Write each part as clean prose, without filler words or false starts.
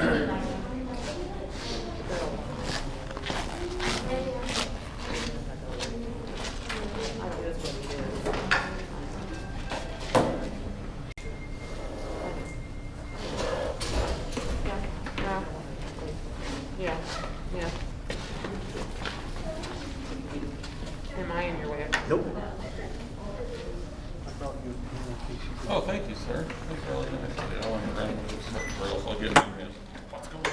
Yeah, yeah. Am I in your way? Nope. Oh, thank you, sir. That's really nice. I want to run with some girls. I'll get in here. What's going on?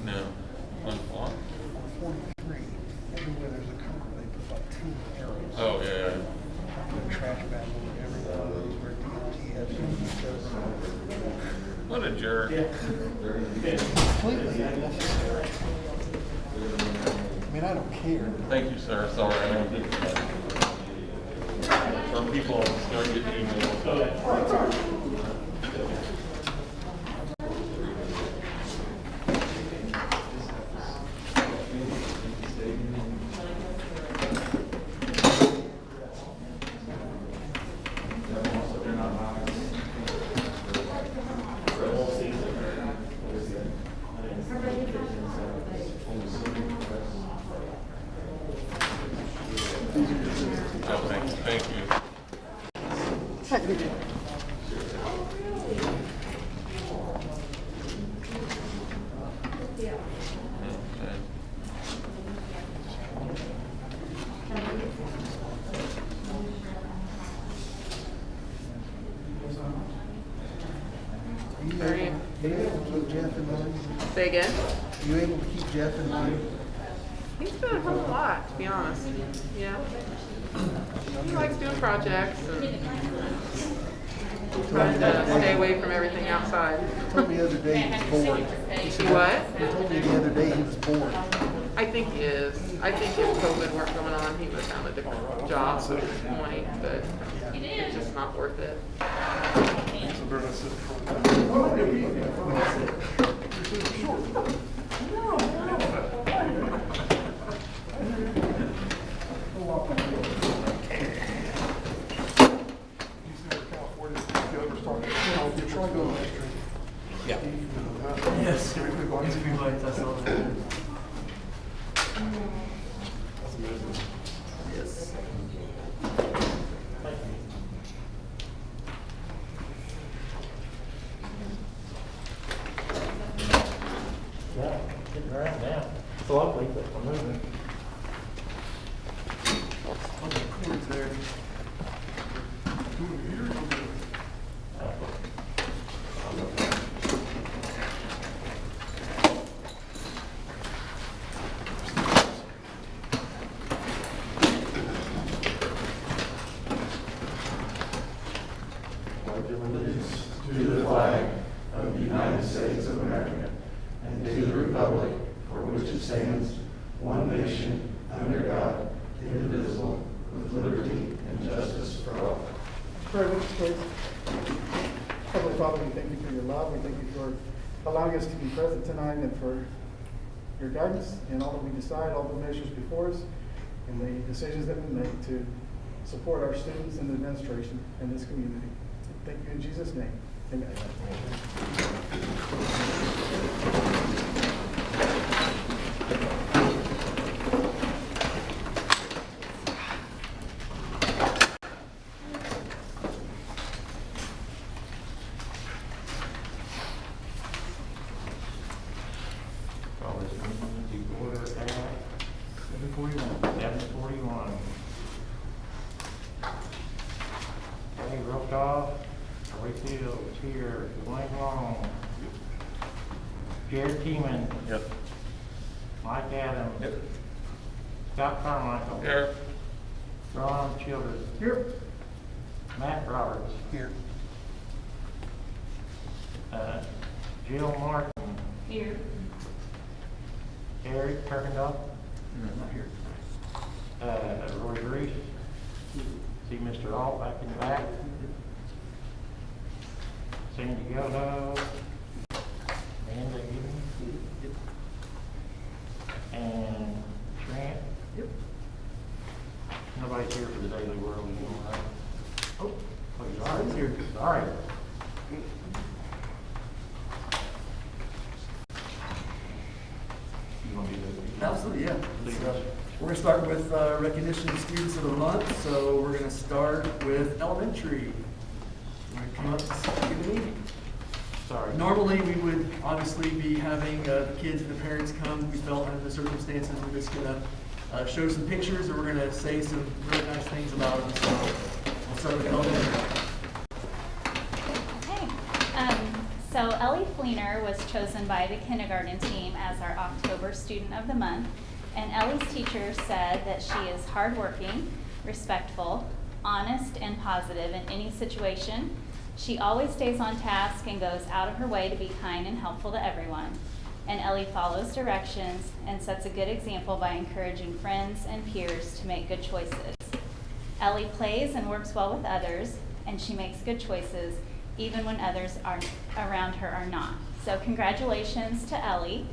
No. On what? 43, everywhere there's a cover, they put like 2 arrows. Oh, yeah. The trash bag over every one of those where DOT has What a jerk. completely unnecessary. I mean, I don't care. Thank you, sir. Sorry. I don't think or people start getting emails. Oh, thank you. Okay. Are you able to keep Jeff in mind? Say again? Are you able to keep Jeff in mind? He's doing a whole lot, to be honest. Yeah. He likes doing projects and trying to stay away from everything outside. He told me the other day he was bored. He what? He told me the other day he was bored. I think he is. I think if COVID weren't going on, he would have found a different job at this point, but it's just not worth it. Yeah. Yes. I saw that. Yes. Yeah, getting around now. It's lovely, but we're moving. There. To the flag of the United States of America and to the republic for which it stands, one nation, under God, indivisible, with liberty and justice for all. Pray with us, please. Heavenly Father, we thank you for your love. We thank you for allowing us to be present tonight and for your guidance in all that we decide, all the measures before us, and the decisions that we make to support our students and administration in this community. Thank you in Jesus' name. Amen. Order at 7:41. 7:41. Okay, roll call. Roy Fields here. Dwayne Long. Garrett Combs. Yep. Mike Adams. Yep. Scott Carmichael. Here. Ron Childers. Here. Matt Roberts. Here. Jill Martin. Here. Eric Kirkendall. No, not here. Roy Reese. See Mr. Alt back in the back. Sandy Yoho. Amanda Eden. And Trent. Yep. Nobody's here for the Daily World anymore, right? Oh, Oh, you are? Trent's here. All right. You want to do that? Absolutely, yeah. Please, Russ. We're gonna start with recognition of students of the month, so we're gonna start with elementary. Want to come up and give a meeting? Sorry. Normally, we would obviously be having the kids and the parents come. We felt under the circumstances, we're just gonna show some pictures, and we're gonna say some really nice things about them. So we'll start with elementary. Okay, so Ellie Fleener was chosen by the kindergarten team as our October Student of the Month. And Ellie's teacher said that she is hardworking, respectful, honest, and positive in any situation. She always stays on task and goes out of her way to be kind and helpful to everyone. And Ellie follows directions and sets a good example by encouraging friends and peers to make good choices. Ellie plays and works well with others, and she makes good choices even when others around her are not. So congratulations to Ellie.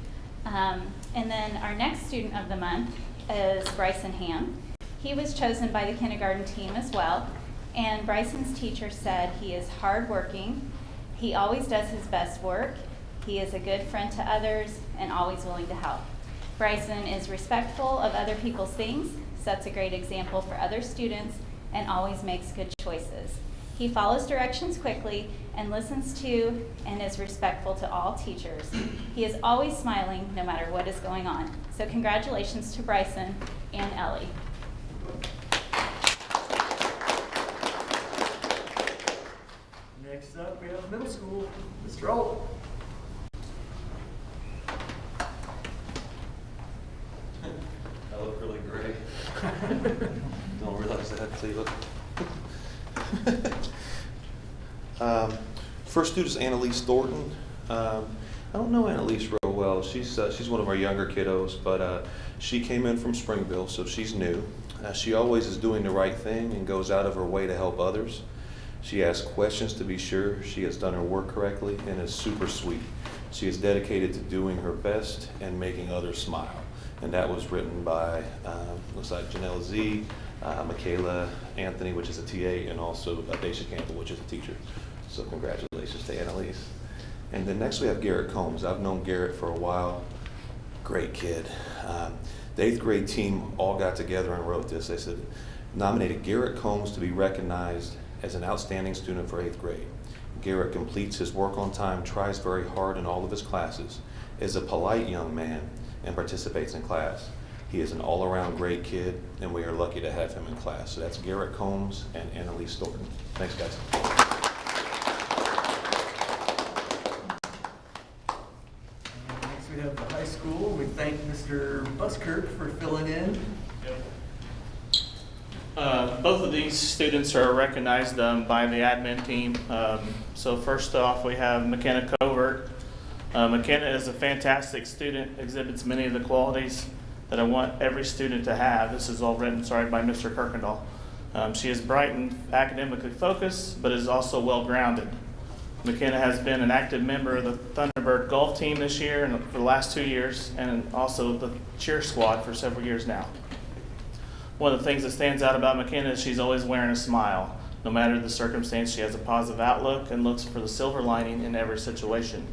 And then our next student of the month is Bryson Hamm. He was chosen by the kindergarten team as well. And Bryson's teacher said he is hardworking, he always does his best work, he is a good friend to others, and always willing to help. Bryson is respectful of other people's things, sets a great example for other students, and always makes good choices. He follows directions quickly and listens to and is respectful to all teachers. He is always smiling no matter what is going on. So congratulations to Bryson and Ellie. Next up, we have middle school. Mr. Alt. I look really great. Don't realize that until you look. First student is Annalise Thornton. I don't know Annalise real well. She's one of our younger kiddos, but she came in from Springville, so she's new. She always is doing the right thing and goes out of her way to help others. She asks questions to be sure she has done her work correctly and is super sweet. She is dedicated to doing her best and making others smile. And that was written by, looks like Janelle Z, Michaela Anthony, which is a TA, and also Daisha Campbell, which is a teacher. So congratulations to Annalise. And then next we have Garrett Combs. I've known Garrett for a while. Great kid. The 8th grade team all got together and wrote this. They said, nominated Garrett Combs to be recognized as an outstanding student for 8th grade. Garrett completes his work on time, tries very hard in all of his classes, is a polite young man, and participates in class. He is an all-around great kid, and we are lucky to have him in class. So that's Garrett Combs and Annalise Thornton. Thanks, guys. And next we have the high school. We thank Mr. Buskirk for filling in. Both of these students are recognized by the admin team. So first off, we have Mckenna Covert. Mckenna is a fantastic student, exhibits many of the qualities that I want every student to have. This is all written, by Mr. Kirkendall. She is bright and academically focused, but is also well-grounded. Mckenna has been an active member of the Thunderbird golf team this year and for the last 2 years, and also the cheer squad for several years now. One of the things that stands out about Mckenna is she's always wearing a smile. No matter the circumstance, she has a positive outlook and looks for the silver lining in every situation.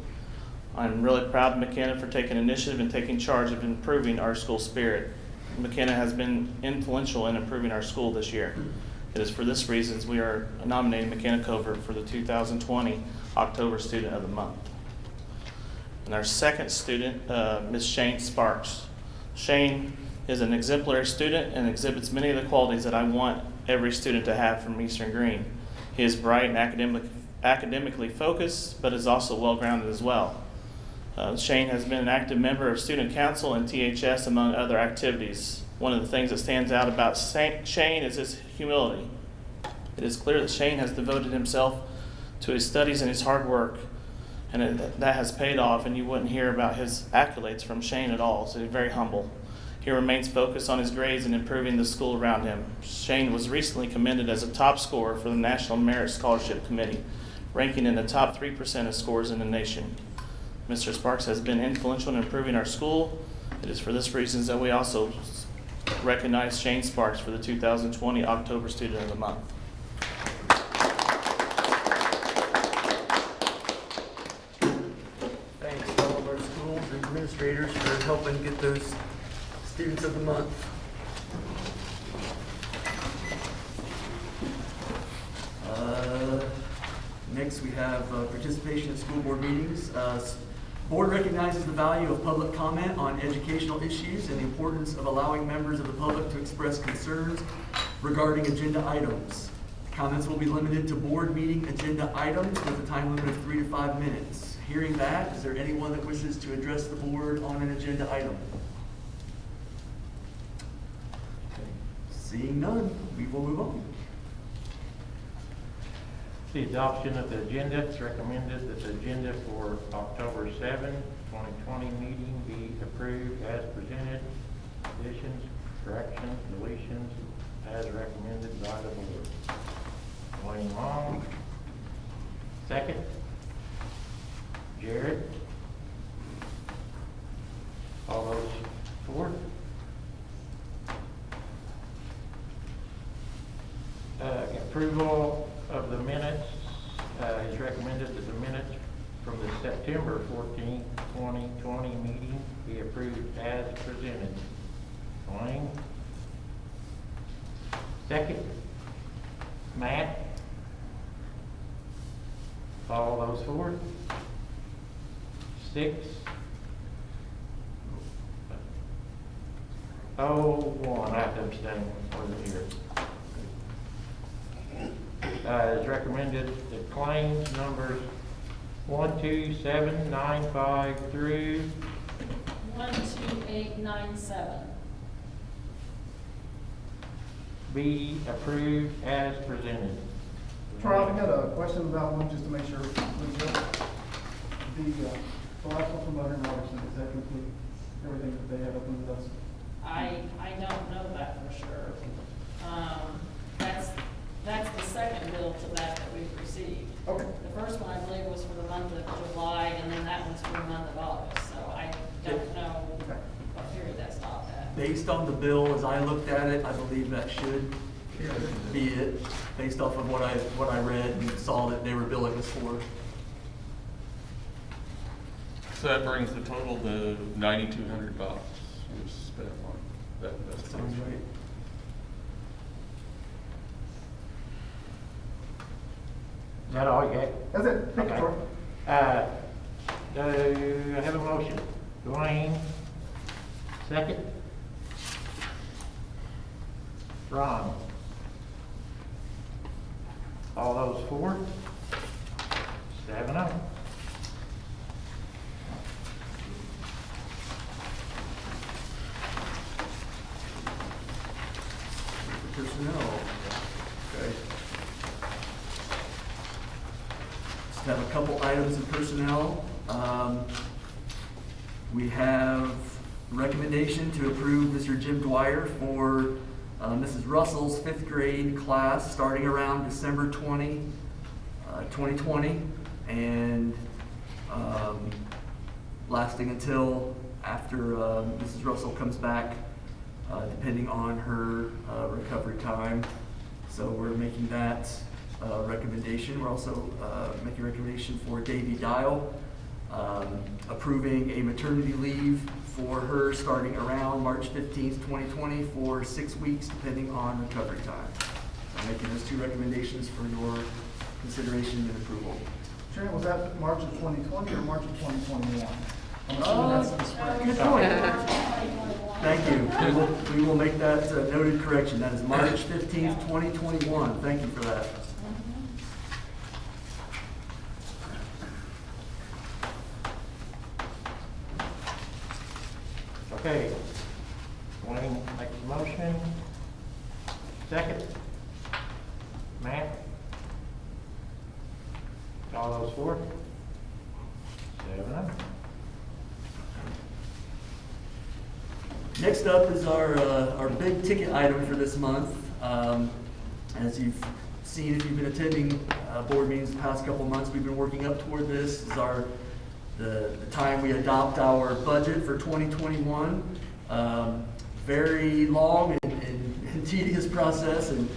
I'm really proud of Mckenna for taking initiative and taking charge of improving our school spirit. Mckenna has been influential in improving our school this year. It is for this reason we are nominating Mckenna Covert for the 2020 October Student of the Month. And our second student, Ms. Shane Sparks. Shane is an exemplary student and exhibits many of the qualities that I want every student to have from Eastern Green. He is bright and academically focused, but is also well-grounded as well. Shane has been an active member of student council and THS, among other activities. One of the things that stands out about Shane is his humility. It is clear that Shane has devoted himself to his studies and his hard work, and that has paid off, and you wouldn't hear about his accolades from Shane at all, so he's very humble. He He remains focused on his grades and improving the school around him. Shane was recently commended as a top scorer for the National Merit Scholarship Committee, ranking in the top 3% of scores in the nation. Mr. Sparks has been influential in improving our school. It is for this reason that we also recognize Shane Sparks for the 2020 October Student of the Month. Thanks to all of our schools and administrators for helping get those Students of the Month. Next, we have participation in school board meetings. Board recognizes the value of public comment on educational issues and the importance of allowing members of the public to express concerns regarding agenda items. Comments will be limited to board meeting agenda items with a time limit of 3 to 5 minutes. Hearing that, is there anyone that wishes to address the board on an agenda item? Seeing none, we will move on. The adoption of the agenda, it's recommended that the agenda for October 7, 2020 meeting be approved as presented. Additions, corrections, deletions, as recommended by the board. Wayne Long. Second. Jared. All those for? Approval of the minutes, is recommended that the minutes from the September 14, 2020 meeting be approved as presented. Wayne. Second. Matt. All those for? 6. 1, I have to abstain, wasn't here. Is recommended that claims numbers 12795 through 12897 be approved as presented. Charles, I got a question about one, just to make sure. The last one from Butter and Robertson, is that complete? Everything that they have open with us? I don't know that for sure. That's the second bill to that we've received. Okay. The first one, I believe, was for the month of July, and then that one's for the month of August, so I don't know what period that stopped at. Based on the bill, as I looked at it, I believe that should be it, based off of what I read and saw that they were billing us for. So that brings the total to $9,200 was spent on that investigation. Sounds right. Is that all you got? That's it. Thank you, Okay. Troy. Do I have a motion? Dwayne, second. Ron. All those for? 7-0. Personnel. Okay. Just have a couple items in personnel. We have recommendation to approve Mr. Jim Dwyer for Mrs. Russell's 5th grade class starting around December 2020, and lasting until after Mrs. Russell comes back, depending on her recovery time. So we're making that recommendation. We're also making a recommendation for Davy Dial, approving a maternity leave for her starting around March 15th, 2020 for 6 weeks, depending on recovery time. So I'm making those 2 recommendations for your consideration and approval. Sharon, was that March of 2020 or March of 2021? I'm assuming that's the spring. Good point. Thank you. We will make that noted correction. That is March 15th, 2021. Thank you for that. Okay. Wayne makes a motion. Second. Matt. All those for? 7-0. Next next up is our big ticket item for this month. As you've seen, if you've been attending board meetings the past couple months, we've been working up toward this. This is the time we adopt our budget for 2021. Very long and tedious process, and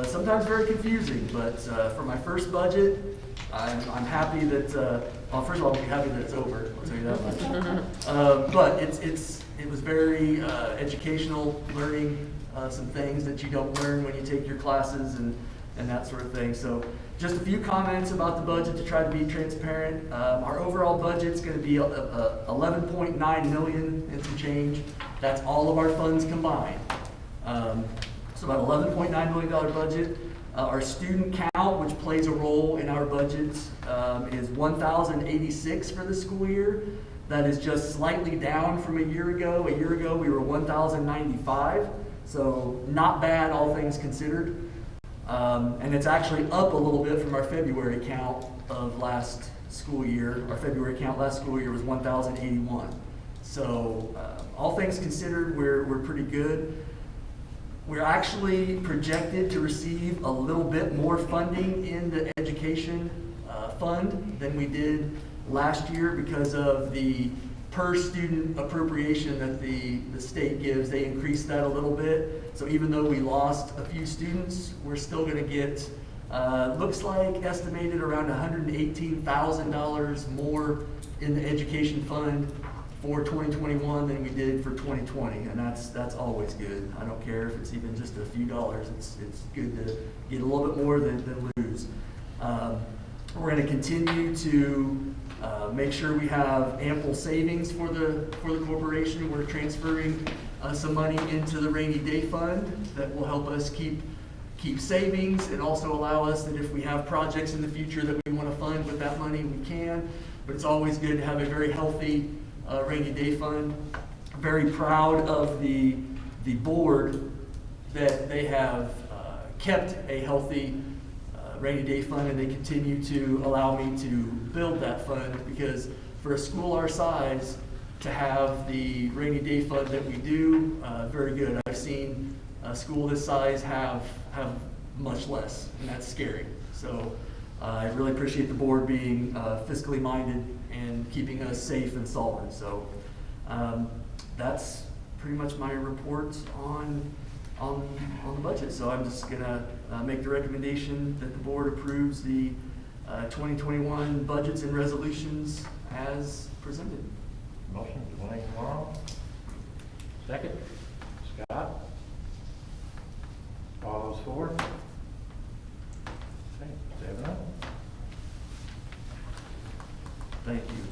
sometimes very confusing. But for my first budget, I'm happy that. Well, first of all, I'm happy that it's over. I'll tell you that much. But it was very educational, learning some things that you don't learn when you take your classes and that sort of thing. So just a few comments about the budget to try to be transparent. Our overall budget's going to be 11.9 million and some change. That's all of our funds combined. So about $11.9 million budget. Our student count, which plays a role in our budget, is 1,086 for the school year. That is just slightly down from a year ago. A year ago, we were 1,095, so not bad, all things considered. And it's actually up a little bit from our February count of last school year. Our February count last school year was 1,081. So all things considered, we're pretty good. We're actually projected to receive a little bit more funding in the education fund than we did last year because of the per student appropriation that the state gives. They increased that a little bit. So even though we lost a few students, we're still going to get, looks like estimated around $118,000 more in the education fund for 2021 than we did for 2020, and that's always good. I don't care if it's even just a few dollars. It's good to get a little bit more than lose. We're going to continue to make sure we have ample savings for the corporation. We're transferring some money into the rainy day fund that will help us keep savings and also allow us that if we have projects in the future that we want to fund with that money, we can. But it's always good to have a very healthy rainy day fund. Very proud of the board that they have kept a healthy rainy day fund, and they continue to allow me to build that fund, because for a school our size to have the rainy day fund that we do, very good. I've seen a school this size have much less, and that's scary. So I really appreciate the board being fiscally minded and keeping us safe and solvent. So that's pretty much my report on the budget. So I'm just gonna make the recommendation that the board approves the 2021 budgets and resolutions as presented. Motion, Dwayne Long. Second, Scott. All those for? Okay, 7-0. Thank you.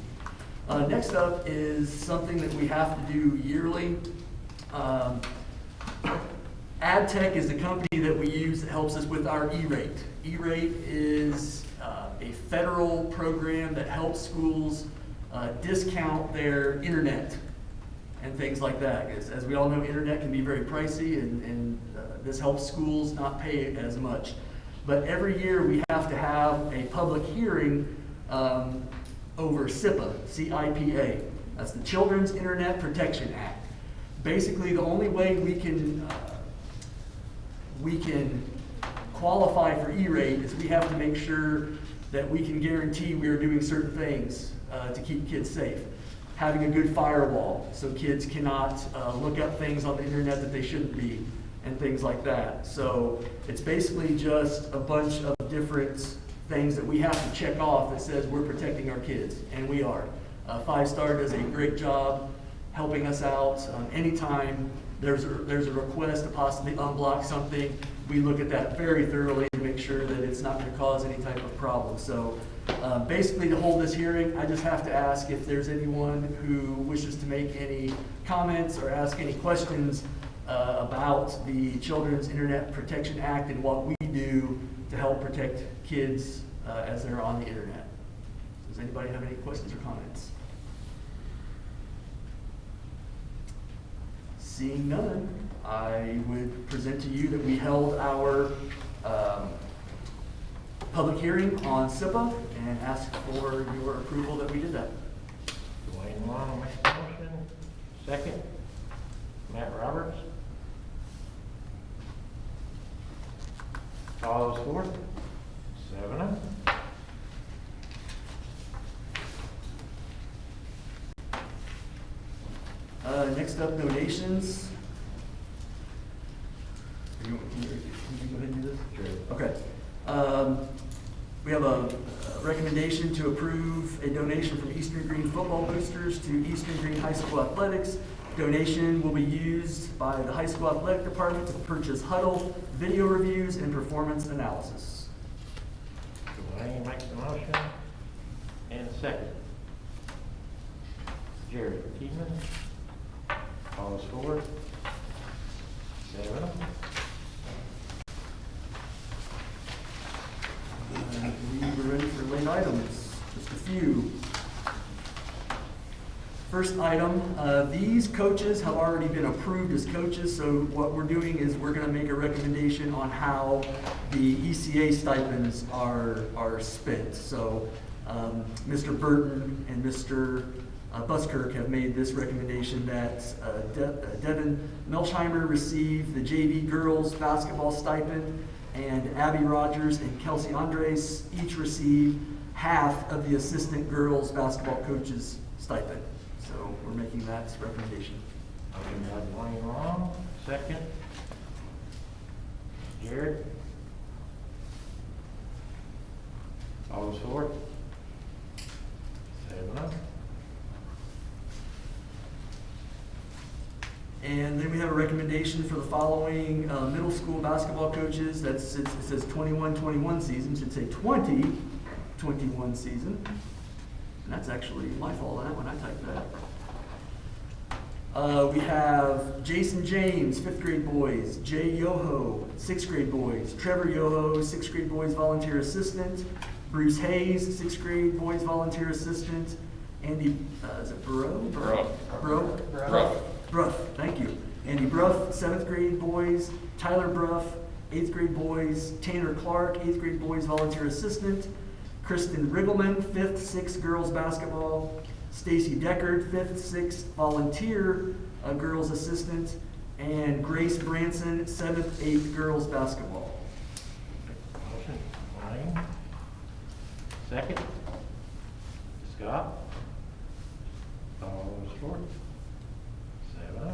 Next up is something that we have to do yearly. AdTech is the company that we use that helps us with our E-rate. E-rate is a federal program that helps schools discount their internet and things like that. As we all know, internet can be very pricey, and this helps schools not pay as much. But every year we have to have a public hearing over CIPA, C-I-P-A. That's the Children's Internet Protection Act. Basically, the only way we can qualify for E-rate is we have to make sure that we can guarantee we are doing certain things to keep kids safe. Having a good firewall so kids cannot look up things on the internet that they shouldn't be, and things like that. So it's basically just a bunch of different things that we have to check off that says we're protecting our kids, and we are. 5-Star does a great job helping us out. Anytime there's a request to possibly unblock something, we look at that very thoroughly to make sure that it's not going to cause any type of problem. So basically, to hold this hearing, I just have to ask if there's anyone who wishes to make any comments or ask any questions about the Children's Internet Protection Act and what we do to help protect kids as they're on the internet. Does anybody have any questions or comments? Seeing none, I would present to you that we held our public hearing on SIPA and ask for your approval that we did that. Dwayne Long makes the motion. Second, Matt Roberts. All those for? 7-0. Next up, donations. Can you go ahead and do this? Sure. Okay. We have a recommendation to approve a donation from Eastern Green Football Boosters to Eastern Green High School Athletics. Donation will be used by the high school athletic department to purchase huddle, video reviews, and performance analysis. Dwayne makes the motion. And a second. Jared Keeman. All those for? 7-0. We were ready for late items, just a few. First item, these coaches have already been approved as coaches, so what we're doing is we're gonna make a recommendation on how the ECA stipends are spent. So, Mr. Burton and Mr. Buskirk have made this recommendation that Devin Melsheimer receive the JV girls basketball stipend, and Abby Rogers and Kelsey Andres each receive half of the assistant girls basketball coaches stipend. So we're making that recommendation. Motion by Dwayne Long, second. Jared. All those for? 7-0. And then we have a recommendation for the following middle school basketball coaches. It says 21-21 season, should say 20-21 season. And that's actually my fault on that when I typed that. We have Jason James, 5th grade boys, Jay Yoho, 6th grade boys, Trevor Yoho, 6th grade boys volunteer assistant, Bruce Hayes, 6th grade boys volunteer assistant, Andy, is it Bruff, thank you. Andy Bruff, 7th grade boys, Tyler Bruff, 8th grade boys, Tanner Clark, 8th grade boys volunteer assistant, Kristen Riggleman, 5th, 6th girls basketball, Stacy Deckard, 5th, 6th volunteer girls assistant, and Grace Branson, 7th, 8th girls basketball. Motion, Dwayne. Second. Scott. All those for? 7-0.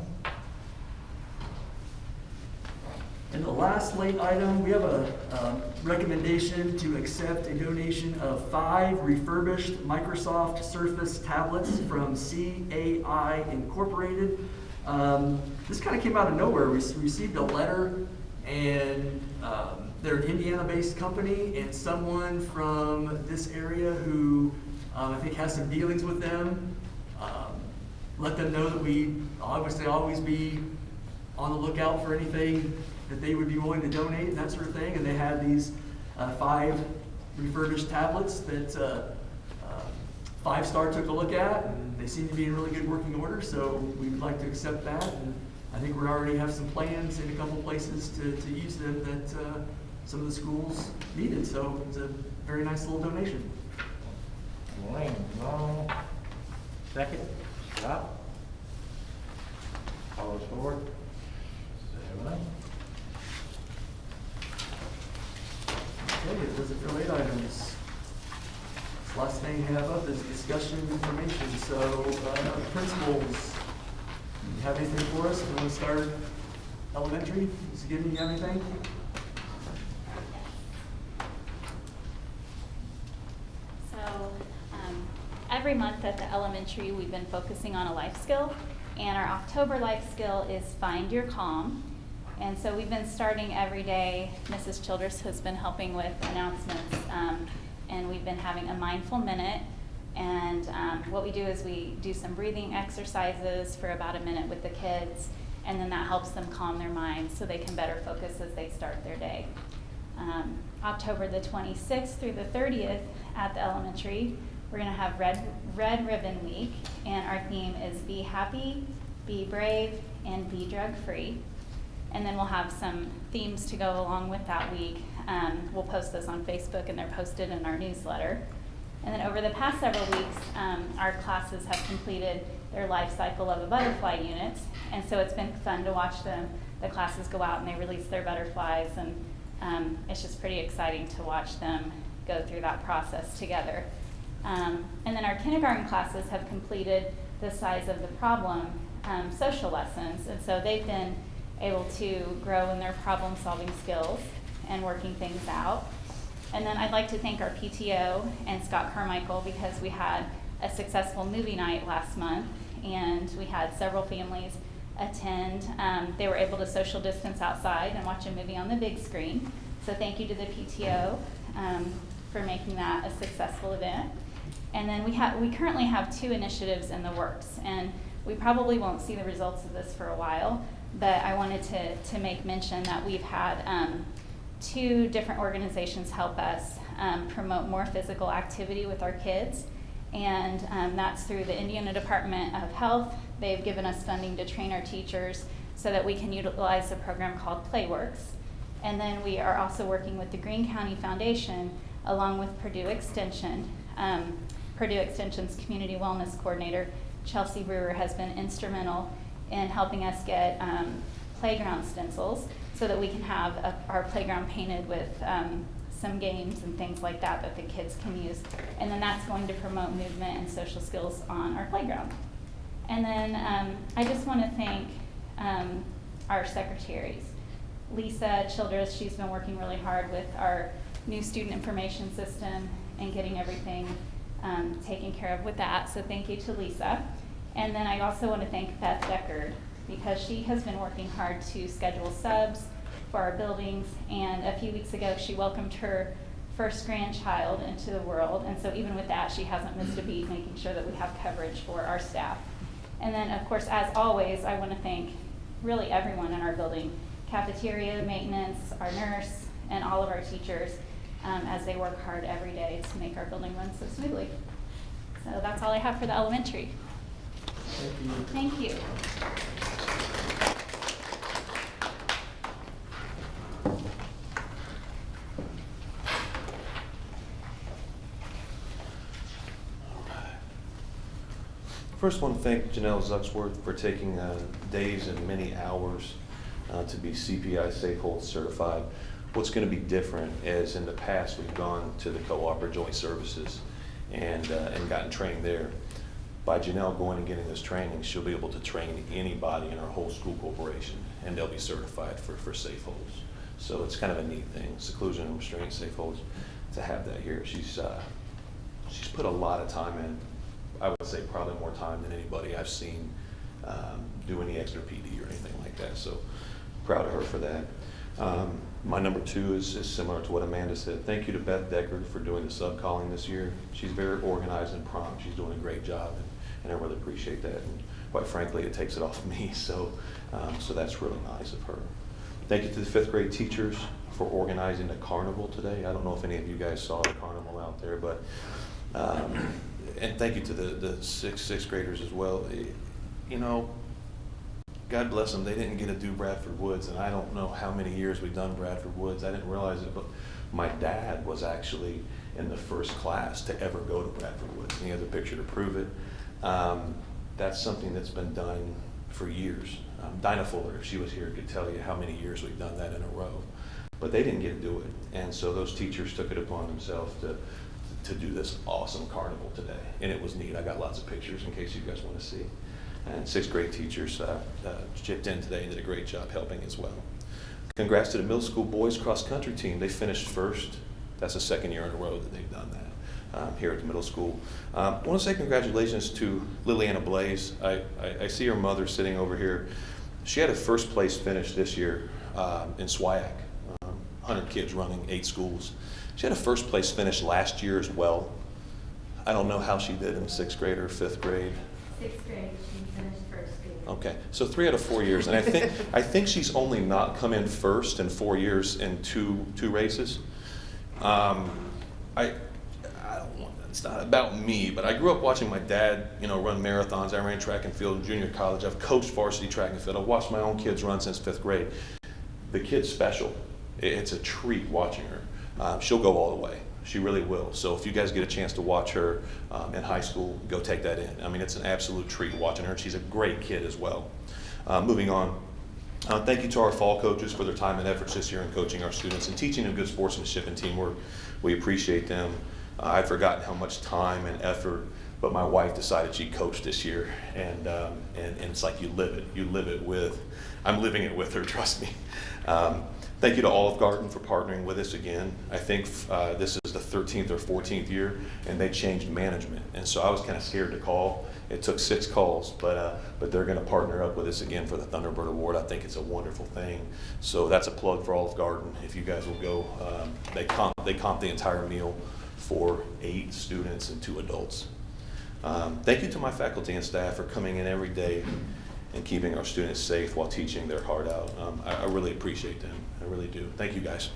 And the last late item, we have a recommendation to accept a donation of 5 refurbished Microsoft Surface tablets from CAI Incorporated. This kind of came out of nowhere. We received a letter, and they're an Indiana-based company, and someone from this area who I think has some dealings with them let them know that we obviously always be on the lookout for anything that they would be willing to donate and that sort of thing. And they had these 5 refurbished tablets that 5 Star took a look at, and they seem to be in really good working order. So we'd like to accept that, and I think we already have some plans in a couple places to use them that some of the schools needed. So it's a very nice little donation. Dwayne Long, second. Scott. All those for? 7-0. Okay, it does it for late items. This last thing I have up is discussion information. So, principals, you have anything for us? We want to start elementary. Mrs. Gibney, you have anything? Every month at the elementary, we've been focusing on a life skill, and our October life skill is Find Your Calm. And so we've been starting every day. Mrs. Childress has been helping with announcements, and we've been having a mindful minute. And what we do is we do some breathing exercises for about a minute with the kids, and then that helps them calm their minds so they can better focus as they start their day. October the 26th through the 30th at the elementary, we're going to have Red Ribbon Week, and our theme is Be Happy, Be Brave, and Be Drug-Free. And then we'll have some themes to go along with that week. We'll post those on Facebook, and they're posted in our newsletter. And then over the past several weeks, our classes have completed their life cycle of a butterfly unit. And so it's been fun to watch the classes go out and they release their butterflies, and it's just pretty exciting to watch them go through that process together. And then our kindergarten classes have completed the size of the problem social lessons, and so they've been able to grow in their problem solving skills and working things out. And then I'd like to thank our PTO and Scott Carmichael, because we had a successful movie night last month and we had several families attend. They were able to social distance outside and watch a movie on the big screen. So thank you to the PTO for making that a successful event. And then we currently have 2 initiatives in the works, and we probably won't see the results of this for a while, but I wanted to make mention that we've had 2 different organizations help us promote more physical activity with our kids, and that's through the Indiana Department of Health. They've given us funding to train our teachers so that we can utilize a program called PlayWorks. And then we are also working with the Greene County Foundation along with Purdue Extension. Purdue Extension's Community Wellness Coordinator, Chelsea Brewer, has been instrumental in helping us get playground stencils so that we can have our playground painted with some games and things like that that the kids can use. And then that's going to promote movement and social skills on our playground. And then I just want to thank our secretaries. Lisa Childress, she's been working really hard with our new student information system and getting everything taken care of with that. So thank you to Lisa. And then I also want to thank Beth Deckard, because she has been working hard to schedule subs for our buildings. And a few weeks ago, she welcomed her first grandchild into the world. And so even with that, she hasn't missed a beat, making sure that we have coverage for our staff. And then, of course, as always, I want to thank really everyone in our building, cafeteria, maintenance, our nurse, and all of our teachers as they work hard every day to make our building run so smoothly. So that's all I have for the elementary. Thank you. Thank you. First, I want to thank Janelle Zucksworth for taking days and many hours to be CPI Safehold certified. What's going to be different is in the past we've gone to the co-op or joint services and gotten trained there. By Janelle going and getting this training, she'll be able to train anybody in our whole school corporation, and they'll be certified for safe holds. So it's kind of a neat thing, seclusion and restraint safe holds, to have that here. She's put a lot of time in. I would say probably more time than anybody I've seen do any extra PD or anything like that. So proud of her for that. My number 2 is similar to what Amanda said. Thank you to Beth Deckard for doing the sub-calling this year. She's very organized and prompt. She's doing a great job, and I really appreciate that. And quite frankly, it takes it off of me, so that's really nice of her. Thank you to the 5th grade teachers for organizing the carnival today. I don't know if any of you guys saw the carnival out there, but and thank you to the sixth graders as well. You know, God bless them, they didn't get to do Bradford Woods, and I don't know how many years we've done Bradford Woods. I didn't realize it, but my dad was actually in the first class to ever go to Bradford Woods, and he has a picture to prove it. That's something that's been done for years. Dinah Fuller, if she was here, could tell you how many years we've done that in a row. But they didn't get to do it, and so those teachers took it upon themselves to do this awesome carnival today, and it was neat. I got lots of pictures in case you guys want to see. And 6th grade teachers chipped in today and did a great job helping as well. Congrats to the middle school boys cross country team. They finished first. That's the 2nd year in a row that they've done that here at the middle school. I want to say congratulations to Liliana Blaze. I see her mother sitting over here. She had a first place finish this year in SWIAC, 100 kids running 8 schools. She had a first place finish last year as well. I don't know how she did in 6th grade or 5th grade. 6th grade, she finished first grade. Okay, so 3 out of 4 years, and I think she's only not come in first in 4 years in two races. It's not about me, but I grew up watching my dad, run marathons. I ran track and field in junior college. I've coached varsity track and field. I've watched my own kids run since 5th grade. The kid's special. It's a treat watching her. She'll go all the way. She really will. So if you guys get a chance to watch her in high school, go take that in. I mean, it's an absolute treat watching her. She's a great kid as well. Moving on. Thank you to our fall coaches for their time and efforts this year in coaching our students and teaching them good sportsmanship and teamwork. We appreciate them. I'd forgotten how much time and effort, but my wife decided she'd coach this year, and it's like you live it. You live it with. I'm living it with her. Trust me. Thank you to Olive Garden for partnering with us again. I think this is the 13th or 14th year, and they changed management, and so I was kind of scared to call. It took 6 calls, but they're going to partner up with us again for the Thunderbird Award. I think it's a wonderful thing. So that's a plug for Olive Garden. If you guys will go, they comp the entire meal for 8 students and 2 adults. Thank you to my faculty and staff for coming in every day and keeping our students safe while teaching their heart out. I really appreciate them. I really do. Thank you, guys.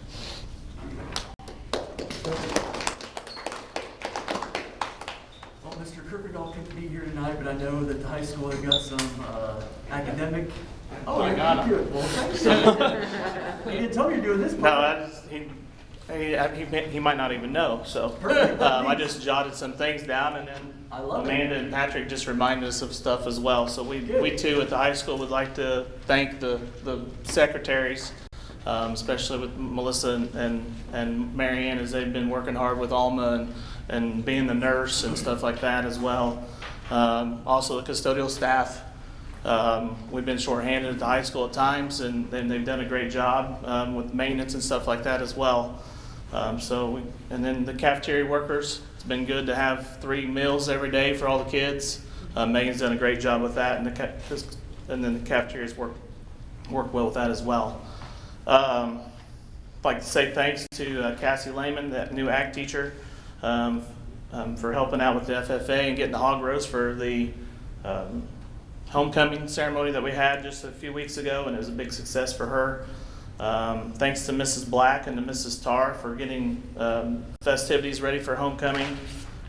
Well, Mr. Kirkendall couldn't be here tonight, but I know that the high school has got some academic. Oh, I got him. Well, thanks. You didn't tell me you're doing this part. No, he might not even know. So Perfect. I just jotted some things down, and then I love it. Amanda and Patrick just reminded us of stuff as well. So we too at the high school would like to thank the secretaries, especially with Melissa and Marianne, as they've been working hard with Alma and being the nurse and stuff like that as well. Also the custodial staff. We've been shorthanded at the high school at times, and they've done a great job with maintenance and stuff like that as well. And then the cafeteria workers, it's been good to have 3 meals every day for all the kids. Megan's done a great job with that, and then the cafeterias work well with that as well. I'd like to say thanks to Cassie Lehman, that new ag teacher, for helping out with the FFA and getting the hog roast for the homecoming ceremony that we had just a few weeks ago, and it was a big success for her. Thanks to Mrs. Black and to Mrs. Tarr for getting festivities ready for homecoming,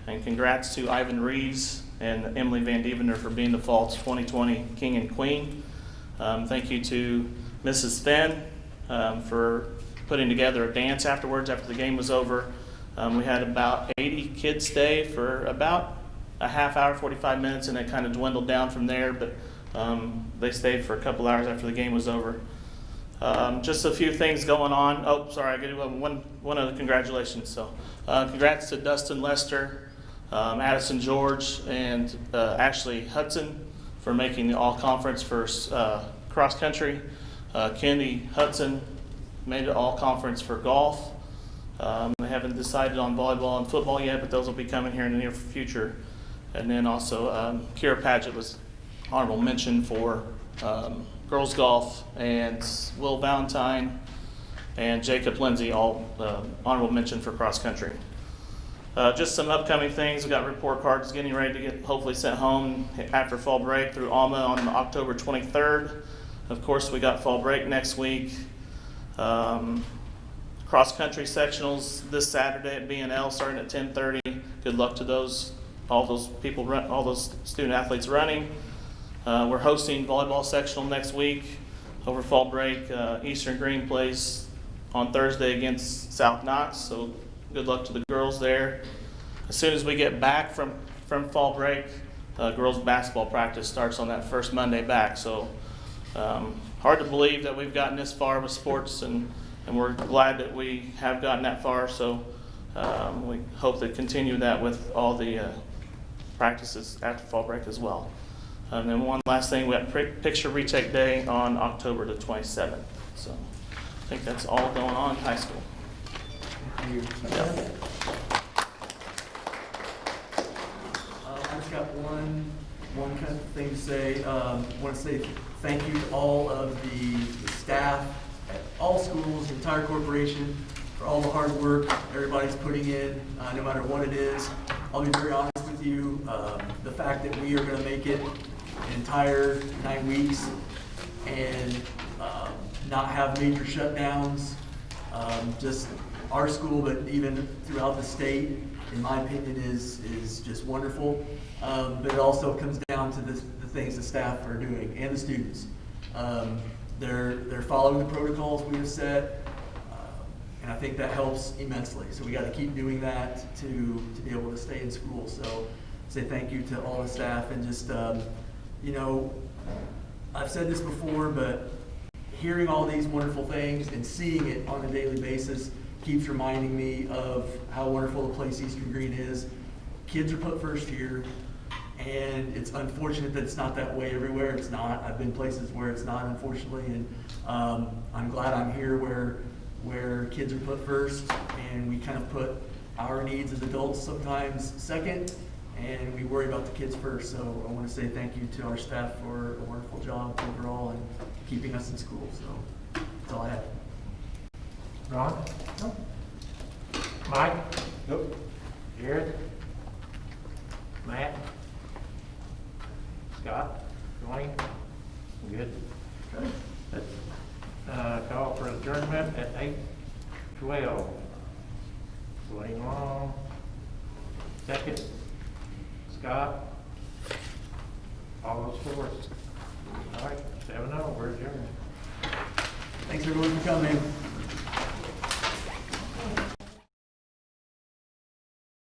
and congrats to Ivan Reeves and Emily Van Devener for being the fall 2020 King and Queen. Thank you to Mrs. Fenn for putting together a dance afterwards after the game was over. We had about 80 kids stay for about a half hour, 45 minutes, and it kind of dwindled down from there, but they stayed for a couple hours after the game was over. Just a few things going on. Oh, sorry, I got to do one other congratulations. So congrats to Dustin Lester, Addison George, and Ashley Hudson for making the all-conference for cross country. Kennedy Hudson made it all-conference for golf. They haven't decided on volleyball and football yet, but those will be coming here in the near future. And then also Kira Padgett was honorable mention for girls golf, and Will Valentine and Jacob Lindsay all honorable mention for cross country. Just some upcoming things. We got report cards getting ready to get hopefully sent home after fall break through Alma on October 23rd. Of course, we got fall break next week. Cross country sectionals this Saturday at B&L starting at 10:30. Good luck to all those student athletes running. We're hosting volleyball sectional next week over fall break. Eastern Green plays on Thursday against South Knox, so good luck to the girls there. As soon as we get back from fall break, girls basketball practice starts on that first Monday back. So hard to believe that we've gotten this far with sports, and we're glad that we have gotten that far. So we hope to continue that with all the practices after fall break as well. And then one last thing, we have Picture Retake Day on October the 27th. So I think that's all going on in high school. Thank you. Yeah. I just got one kind of thing to say. I want to say thank you to all of the staff at all schools, the entire corporation, for all the hard work everybody's putting in, no matter what it is. I'll be very honest with you, the fact that we are going to make it an entire 9 weeks and not have major shutdowns, just our school, but even throughout the state, in my opinion, is just wonderful. But it also comes down to the things the staff are doing and the students. They're following the protocols we have set, And I think that helps immensely. So we got to keep doing that to be able to stay in school. So say thank you to all the staff and just, you know, I've said this before, but hearing all these wonderful things and seeing it on a daily basis keeps reminding me of how wonderful a place Eastern Green is. Kids are put first here, and it's unfortunate that it's not that way everywhere. It's not. I've been places where it's not, unfortunately, and I'm glad I'm here where kids are put first, and we kind of put our needs as adults sometimes second, and we worry about the kids first. So I want to say thank you to our staff for a wonderful job overall and keeping us in school. So that's all I have. Ron? No. Mike? Nope. Garrett? Matt? Scott? Dwayne? Good. Okay. Let's call for adjournment at 8:12. Dwayne Long, second. Scott? All those four. All right, 7-0, we're adjourned. Thanks everyone for coming.